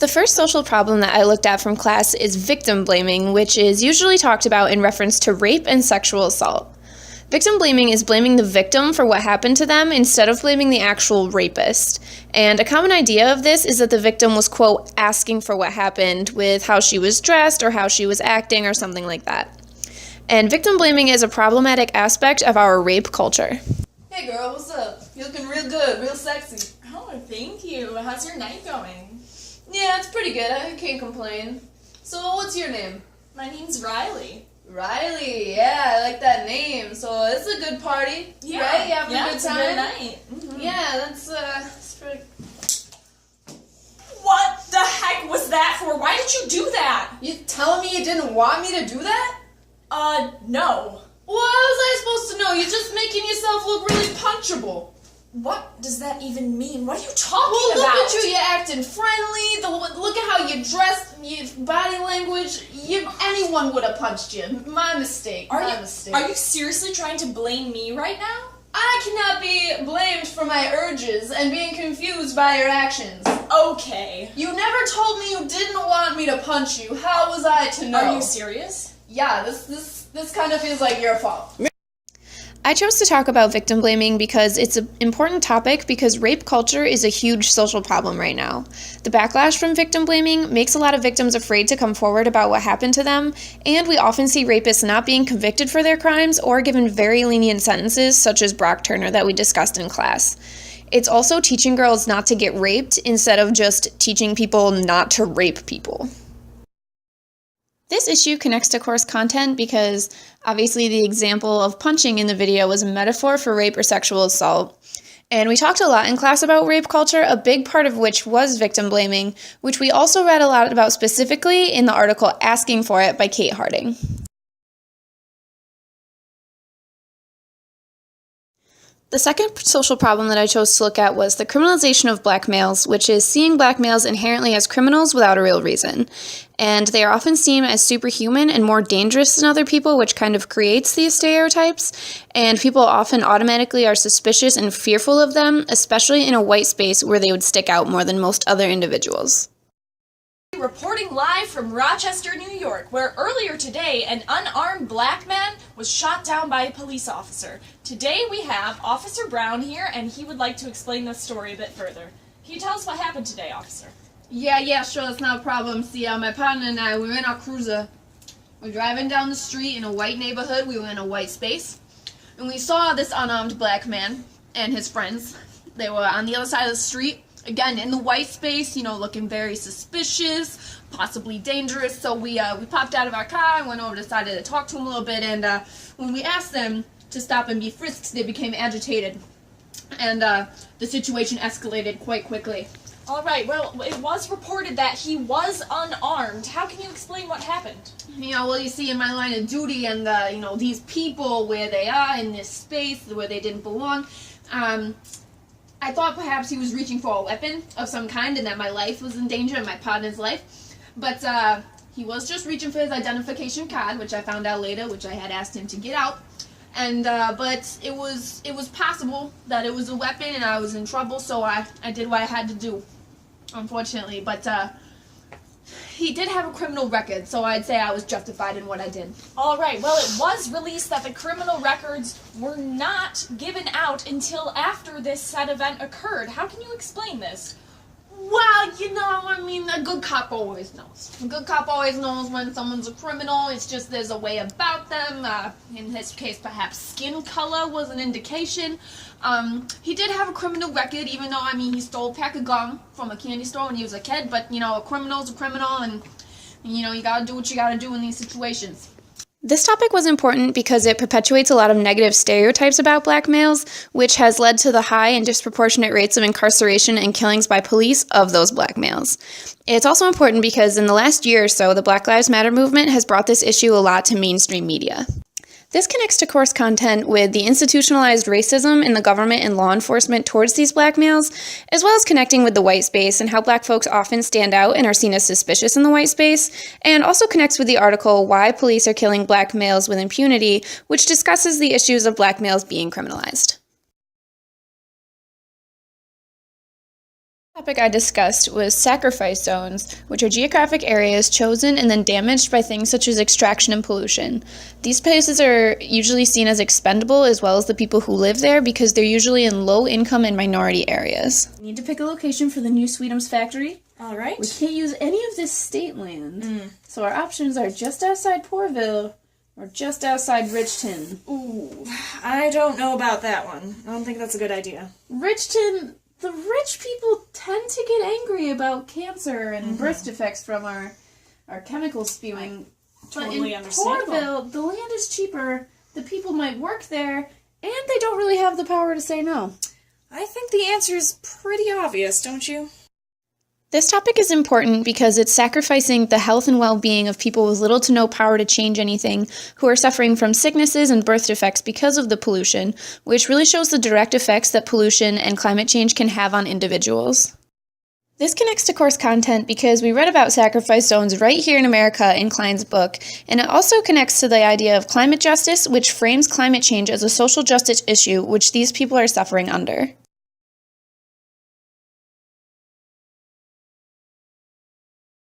The first social problem that I looked at from class is victim blaming, which is usually talked about in reference to rape and sexual assault. Victim blaming is blaming the victim for what happened to them instead of blaming the actual rapist. And a common idea of this is that the victim was, quote, asking for what happened with how she was dressed or how she was acting or something like that. And victim blaming is a problematic aspect of our rape culture. Hey girl, what's up? You looking real good, real sexy. Oh, thank you. How's your night going? Yeah, it's pretty good. I can't complain. So, what's your name? My name's Riley. Riley. Yeah, I like that name. So, it's a good party, right? You having a good it's time? a good night. Mm-hmm. Yeah, that's pretty... What the heck was that for? Why did you do that? You telling me you didn't want me to do that? No. Well, how was I supposed to know? You're just making yourself look really punchable. What does that even mean? What are you talking Well, look about? at you. You're acting friendly. Look at how you dressed. Your body language. Anyone would have punched you. My mistake. Are mistake. you seriously trying to blame me right now? I cannot be blamed for my urges and being confused by your actions. Okay. You never told me you didn't want me to punch you. How was I to know? Are you serious? Yeah, this kind of feels like your fault. I chose to talk about victim blaming because it's an important topic because rape culture is a huge social problem right now. The backlash from victim blaming makes a lot of victims afraid to come forward about what happened to them, and we often see rapists not being convicted for their crimes or given very lenient sentences, such as Brock Turner that we discussed in class. It's also teaching girls not to get raped instead of just teaching people not to rape people. This issue connects to course content because obviously the example of punching in the video was a metaphor for rape or sexual assault. And we talked a lot in class about rape culture, a big part of which was victim blaming, which we also read a lot about specifically in the article Asking for It by Kate Harding. The second social problem that I chose to look at was the criminalization of black males, which is seeing black males inherently as criminals without a real reason. And they are often seen as superhuman and more dangerous than other people, which kind of creates these stereotypes. And people often automatically are suspicious and fearful of them, especially in a white space where they would stick out more than most other individuals. Reporting live from Rochester, New York, where earlier today an unarmed black man was shot down by a police officer. Today we have Officer Brown here, and he would like to explain this story a bit further. Can you tell us what happened today, officer? Yeah, sure, that's not a problem. See, my partner and I, we were in our cruiser. We're driving down the street in a white neighborhood. We were in a white space. And we saw this unarmed black man and his friends. They were on the other side of the street. Again, in the white space, looking very suspicious, possibly dangerous. So we popped out of our car and went over, decided to talk to them a little bit. And when we asked them to stop and be frisked, they became agitated. And the situation escalated quite quickly. All right, well, it was reported that he was unarmed. How can you explain what happened? Well, you see, in my line of duty and, these people where they are in this space where they didn't belong, I thought perhaps he was reaching for a weapon of some kind and that my life was in danger and my partner's life. But he was just reaching for his identification card, which I found out later, which I had asked him to get out. And but it was possible that it was a weapon and I was in trouble, so I did what I had to do, unfortunately. But he did have a criminal record, so I'd say I was justified in what I did. All right, well, it was released that the criminal records were not given out until after this said event occurred. How can you explain this? Well, a good cop always knows. A good cop always knows when someone's a criminal. It's just there's a way about them. In this case, perhaps skin color was an indication. He did have a criminal record, even though, he stole a pack of gum from a candy store when he was a kid. But, a criminal's a criminal, and, you gotta do what you gotta do in these situations. This topic was important because it perpetuates a lot of negative stereotypes about black males, which has led to the high and disproportionate rates of incarceration and killings by police of those black males. It's also important because in the last year or so, the Black Lives Matter movement has brought this issue a lot to mainstream media. This connects to course content with the institutionalized racism in the government and law enforcement towards these black males, as well as connecting with the white space and how black folks often stand out and are seen as suspicious in the white space, and also connects with the article Why Police Are Killing Black Males with Impunity, which discusses the issues of black males being criminalized. Topic I discussed was sacrifice zones, which are geographic areas chosen and then damaged by things such as extraction and pollution. These places are usually seen as expendable as well as the people who live there because they're usually in low income and minority areas. We need to pick a location for the new Sweetums factory. All right. We can't use any of this state land. So our options are just outside Portville or just outside Richton. Ooh, I don't know about that one. I don't think that's a good idea. Richton, the rich people tend to get angry about cancer and birth defects from our chemical spewing. Totally but in understandable. Portville, the land is cheaper, the people might work there, and they don't really have the power to say no. I think the answer is pretty obvious, don't you? This topic is important because it's sacrificing the health and well-being of people with little to no power to change anything who are suffering from sicknesses and birth defects because of the pollution, which really shows the direct effects that pollution and climate change can have on individuals. This connects to course content because we read about sacrifice zones right here in America in Klein's book, and it also connects to the idea of climate justice, which frames climate change as a social justice issue which these people are suffering under.